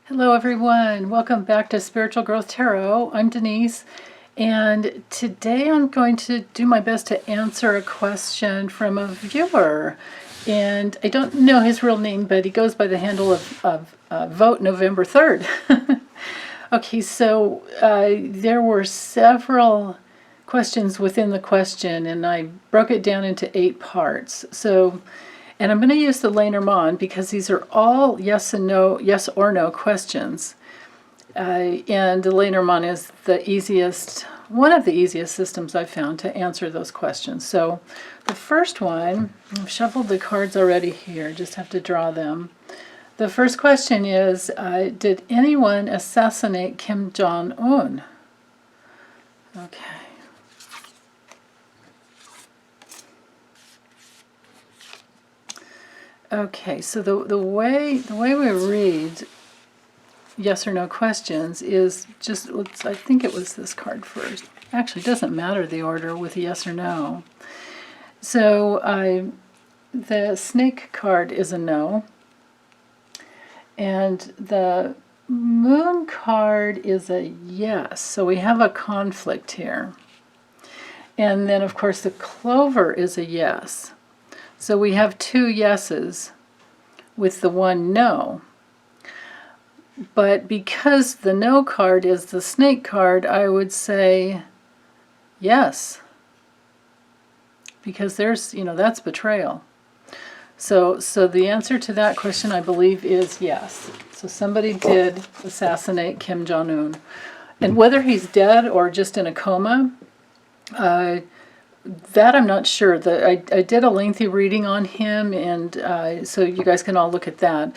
Hello everyone, welcome back to Spiritual Growth Tarot. I'm Denise, and today I'm going to do my best to answer a question from a viewer. And I don't know his real name, but he goes by the handle of Vote November 3rd. Okay, so there were several questions within the question, and I broke it down into 8 parts. And I'm going to use the LeNormand because these are all yes and no, yes or no questions. And the LeNormand is the easiest, one of the easiest systems I've found to answer those questions. So the first one, I've shuffled the cards already here, just have to draw them. The first question is, did anyone assassinate Kim Jong-un? Okay. Okay, so the way we read yes or no questions is just, I think it was this card first. Actually, it doesn't matter the order with yes or no. So the snake card is a no. And the moon card is a yes. So we have a conflict here. And then, of course, the clover is a yes. So we have 2 yeses with the 1 no. But because the no card is the snake card, I would say yes. Because there's, that's betrayal. So the answer to that question, I believe, is yes. So somebody did assassinate Kim Jong-un. And whether he's dead or just in a coma, that I'm not sure. I did a lengthy reading on him, and so you guys can all look at that.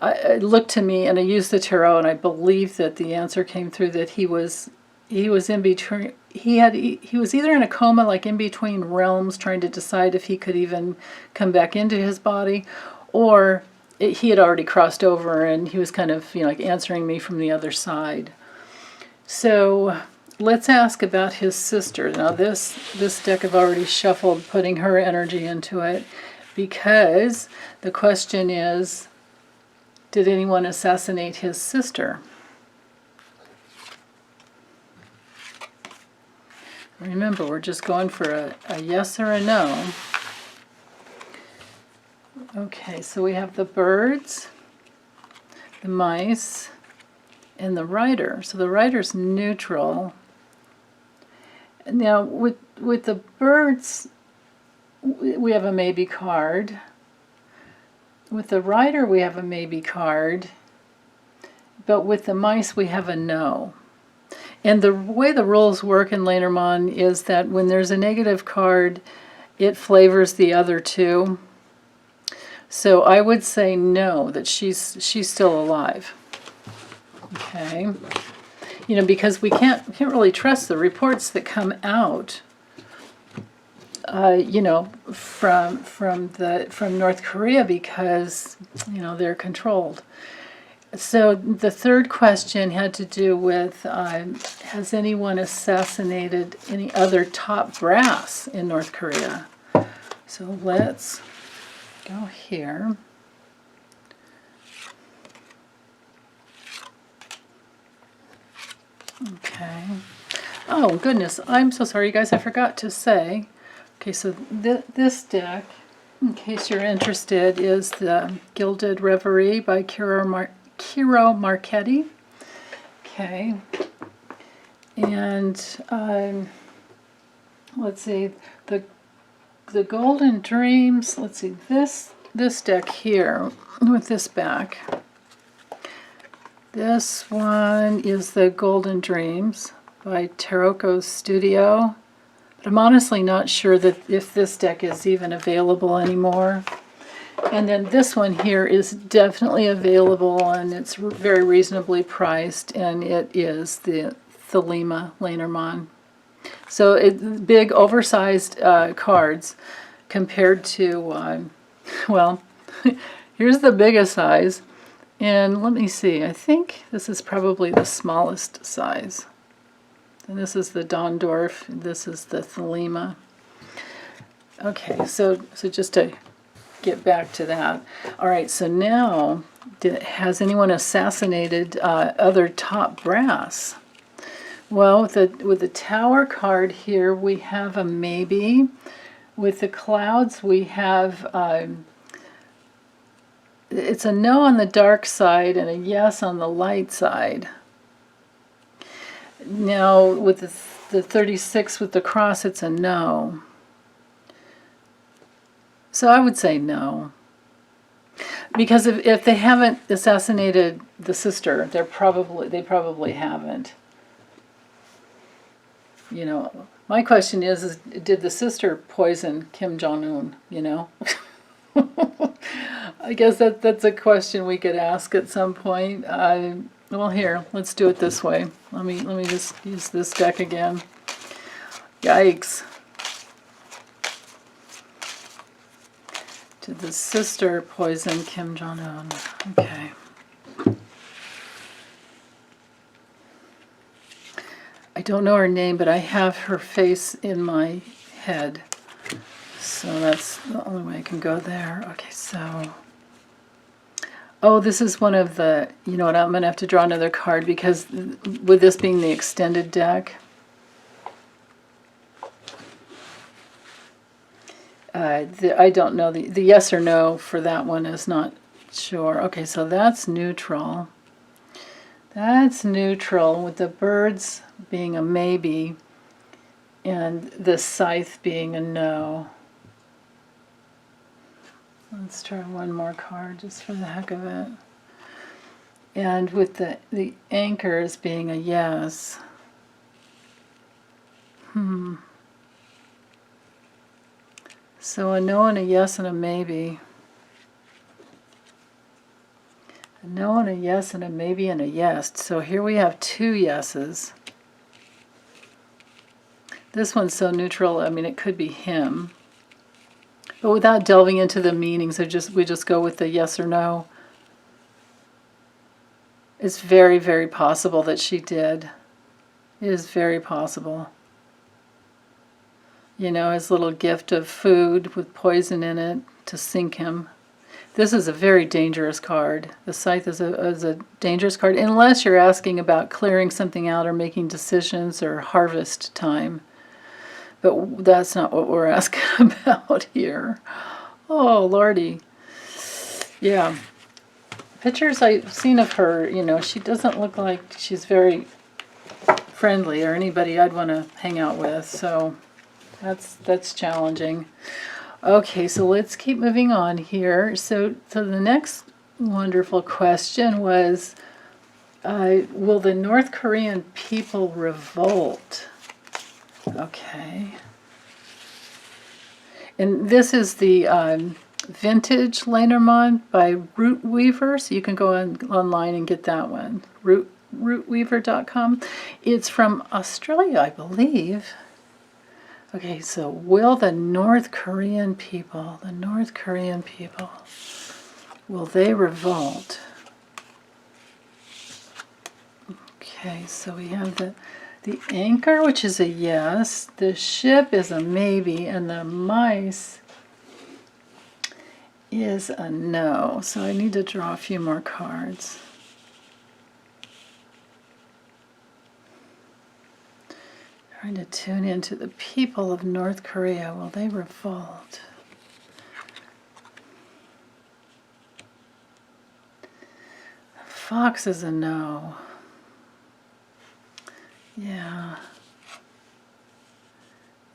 It looked to me, and I used the tarot, and I believe that the answer came through that he was in between. He was either in a coma, like in between realms, trying to decide if he could even come back into his body, or he had already crossed over, and he was kind of like answering me from the other side. So let's ask about his sister. Now this deck I've already shuffled, putting her energy into it, because the question is, did anyone assassinate his sister? Remember, we're just going for a yes or a no. Okay, so we have the birds, the mice, and the rider. So the rider's neutral. Now, with the birds, we have a maybe card. With the rider, we have a maybe card. But with the mice, we have a no. And the way the rules work in LeNormand is that when there's a negative card, it flavors the other 2. So I would say no, that she's still alive. Okay. Because we can't really trust the reports that come out, from North Korea, because they're controlled. So the third question had to do with, has anyone assassinated any other top brass in North Korea? So let's go here. Okay. Oh, goodness. I'm so sorry, you guys. I forgot to say. Okay, so this deck, in case you're interested, is the Gilded Reverie by Ciro Marchetti. Okay. And let's see, the Golden Dreams. Let's see, this deck here with this back. This one is the Golden Dreams by Tarocco Studio. But I'm honestly not sure that if this deck is even available anymore. And then this one here is definitely available, and it's very reasonably priced, and it is the Thelema LeNormand. So big, oversized cards compared to, well, here's the biggest size. And let me see, I think this is probably the smallest size. And this is the Dondorf, this is the Thelema. Okay, so just to get back to that. All right, so now Has anyone assassinated other top brass? Well, with the Tower card here, we have a maybe. With the clouds, we have it's a no on the dark side and a yes on the light side. Now, with the 36 with the cross, it's a no. So I would say no. Because if they haven't assassinated the sister, they probably haven't. You know, my question is did the sister poison Kim Jong-un, you know? I guess that's a question we could ask at some point. Well, here, let's do it this way. Let me just use this deck again. Yikes. Did the sister poison Kim Jong-un? Okay. I don't know her name, but I have her face in my head. So that's the only way I can go there. Okay, so... Oh, this is one of the... You know what, I'm going to have to draw another card because with this being the extended deck... I don't know. The yes or no for that one is not sure. Okay, so that's neutral. That's neutral with the birds being a maybe and the scythe being a no. Let's try one more card just for the heck of it. And with the anchors being a yes. So a no and a yes and a maybe. A no and a yes and a maybe and a yes. So here we have two yeses. This one's so neutral, I mean, it could be him. But without delving into the meanings, we just go with the yes or no. It's very, very possible that she did. It is very possible. You know, his little gift of food with poison in it to sink him. This is a very dangerous card. The Scythe is a dangerous card, unless you're asking about clearing something out or making decisions or harvest time. But that's not what we're asking about here. Oh, Lordy. Yeah. Pictures I've seen of her, you know, she doesn't look like she's very friendly or anybody I'd want to hang out with, so... That's challenging. Okay, so let's keep moving on here. So the next wonderful question was, will the North Korean people revolt? Okay. And this is the vintage LeNormand by Rootweaver, so you can go online and get that one. Rootweaver.com. It's from Australia, I believe. Okay, so will the North Korean people, will they revolt? Okay, so we have the anchor, which is a yes, the ship is a maybe, and the mice is a no. So I need to draw a few more cards. Trying to tune into the people of North Korea. Will they revolt? The fox is a no. Yeah.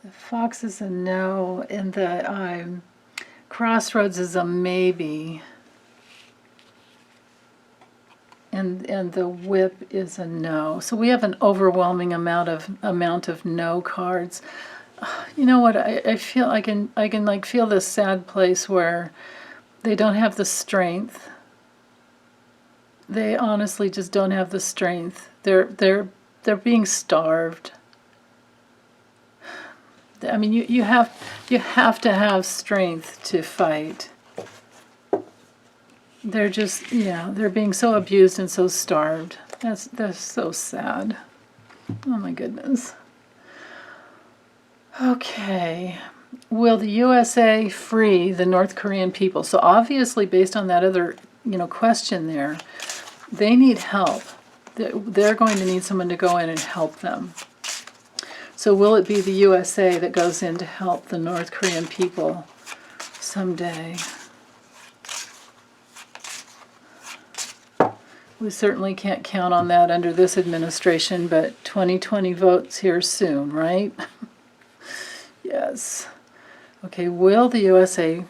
The fox is a no, and the crossroads is a maybe. And the whip is a no. So we have an overwhelming amount of no cards. You know what? I feel I can like feel this sad place where they don't have the strength. They honestly just don't have the strength. They're being starved. I mean, you have to have strength to fight. They're just, yeah, they're being so abused and so starved. That's so sad. Oh my goodness. Okay. Will the USA free the North Korean people? So obviously based on that other question there. They need help. They're going to need someone to go in and help them. So will it be the USA that goes in to help the North Korean people someday? We certainly can't count on that under this administration, but 2020 votes here soon, right? Yes. Okay, will the USA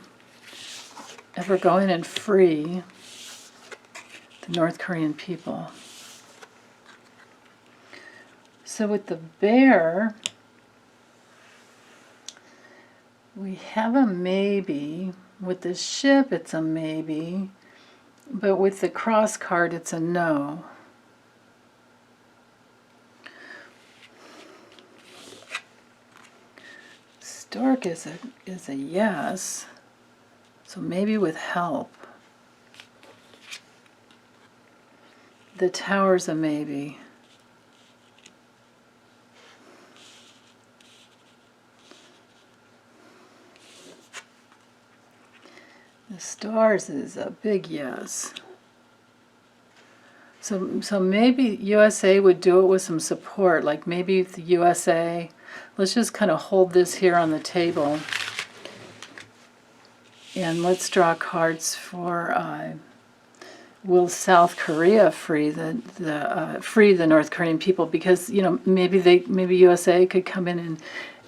ever go in and free the North Korean people? So with the bear, we have a maybe. With the ship, it's a maybe. But with the cross card, it's a no. Stork is a yes. So maybe with help. The Tower's a maybe. The Stars is a big yes. So maybe USA would do it with some support, like maybe the USA, let's just kind of hold this here on the table. And let's draw cards for will South Korea free the North Korean people? Because maybe USA could come in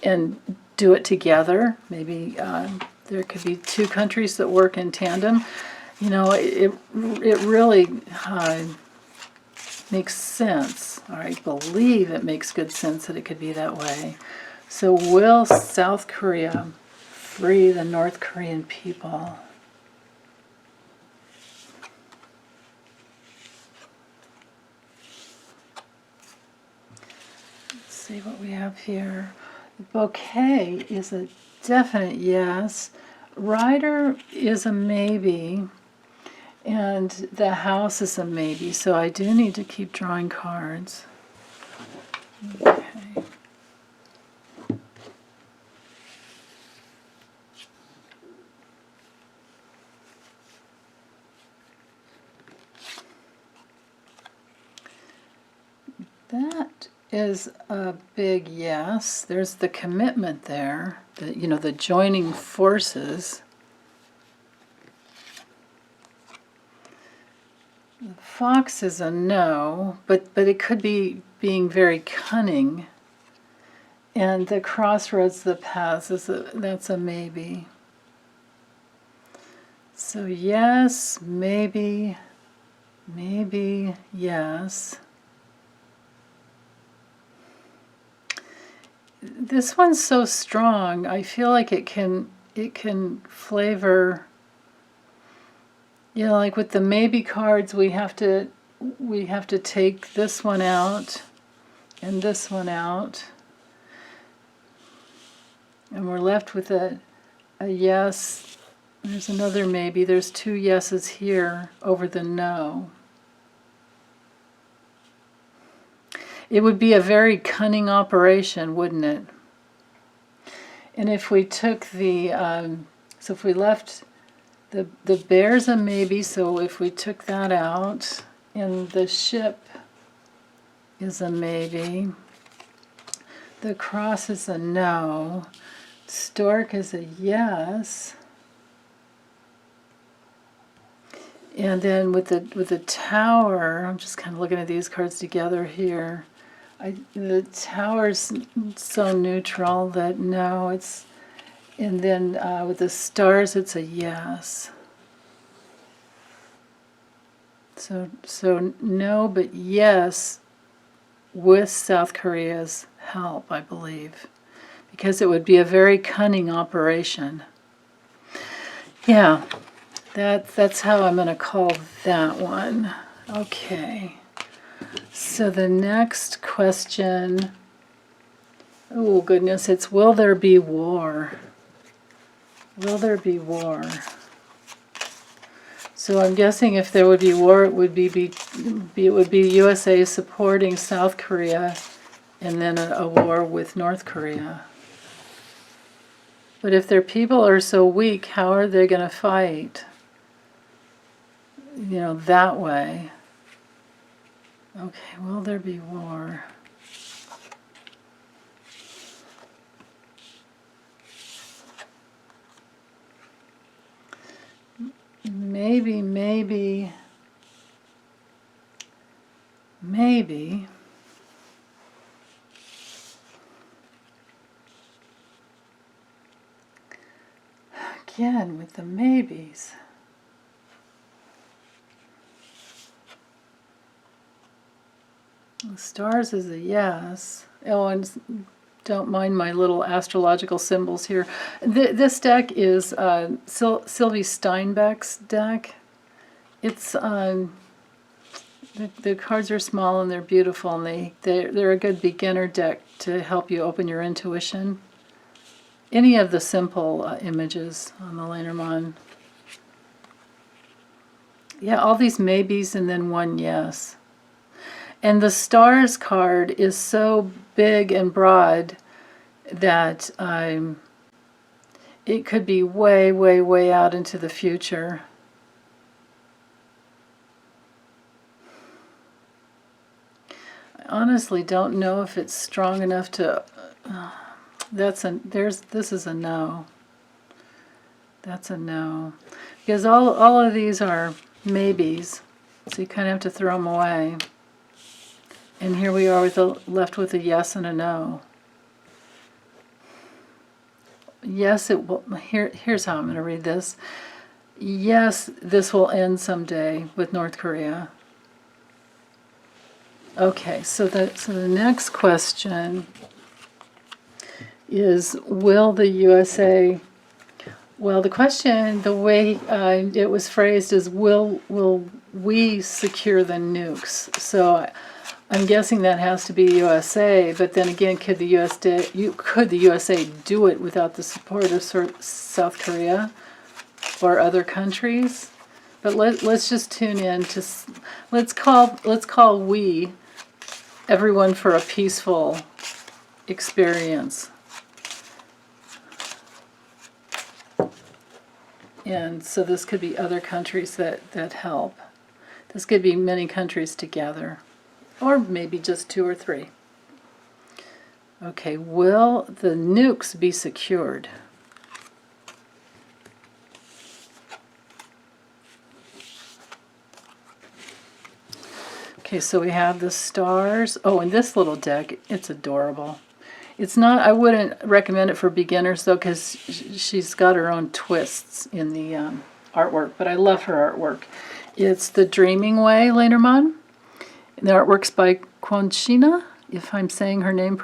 and do it together. Maybe there could be two countries that work in tandem. It really makes sense. I believe it makes good sense that it could be that way. So will South Korea free the North Korean people? Let's see what we have here. The Bouquet is a definite yes. Rider is a maybe. And the House is a maybe. So I do need to keep drawing cards. Okay. That is a big yes. There's the commitment there, the joining forces. The Fox is a no, but it could be being very cunning. And the Crossroads, the Paths, that's a maybe. So yes, maybe, yes. This one's so strong. I feel like it can flavor. Like with the maybe cards, we have to take this one out and this one out, and we're left with a yes. There's another maybe. There's two yeses here over the no. It would be a very cunning operation, wouldn't it? And if we took so if we left the Bear's a maybe, so if we took that out, and the Ship is a maybe, the Cross is a no, Stork is a yes, and then with the Tower, I'm just kind of looking at these cards together here. The Tower's so neutral that no, it's, and then with the Stars, it's a yes. So no, but yes, with South Korea's help, I believe, because it would be a very cunning operation. Yeah, that's how I'm going to call that one. Okay. So the next question, oh goodness, it's will there be war? Will there be war? So I'm guessing if there would be war, it would be USA supporting South Korea, and then a war with North Korea. But if their people are so weak, how are they going to fight? you know, that way. Okay, will there be war? Maybe, maybe, maybe. Again, with the maybes. The stars is a yes. Oh, and don't mind my little astrological symbols here. This deck is Sylvie Steinbach's deck. It's the cards are small and they're beautiful, and they're a good beginner deck to help you open your intuition. Any of the simple images on the LeNormand. Yeah, all these maybes and then one yes. And the stars card is so big and broad that it could be way, way, way out into the future. I honestly don't know if it's strong enough to... this is a no. That's a no. Because all of these are maybes, so you kind of have to throw them away. And here we are left with a yes and a no. Yes, it will. Here's how I'm going to read this. Yes, this will end someday with North Korea. Okay, so the next question is, will the USA... Well, the question, the way it was phrased is, will we secure the nukes? So I'm guessing that has to be USA, but then again, could the USA do it without the support of South Korea or other countries? But let's just tune in to let's call we everyone for a peaceful experience. And so this could be other countries that help. This could be many countries together. Or maybe just 2 or 3. Okay, will the nukes be secured? Okay, so we have the stars. Oh, and this little deck, it's adorable. It's not, I wouldn't recommend it for beginners though, because she's got her own twists in the artwork, but I love her artwork. It's The Dreaming Way, LeNormand. The artwork's by Katrina, if I'm saying her name,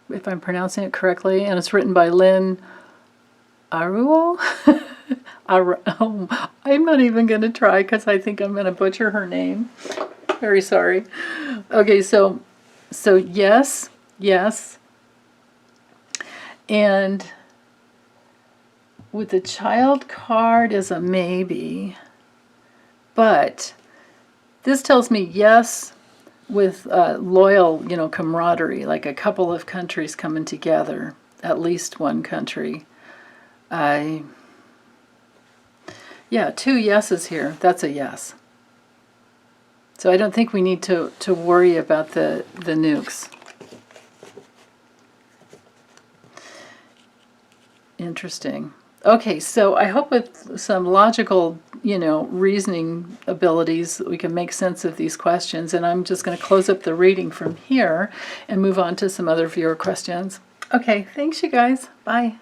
if I'm pronouncing it correctly, and it's written by Lynn Araujo. I'm not even going to try because I think I'm going to butcher her name. Very sorry. Okay, so yes, yes. And with the child card as a maybe, but this tells me yes with loyal, camaraderie, like a couple of countries coming together, at least one country. Yeah, 2 yeses here. That's a yes. So I don't think we need to worry about the nukes. Interesting. Okay, so I hope with some logical, reasoning abilities, we can make sense of these questions. And I'm just going to close up the reading from here and move on to some other viewer questions. Okay, thanks you guys. Bye.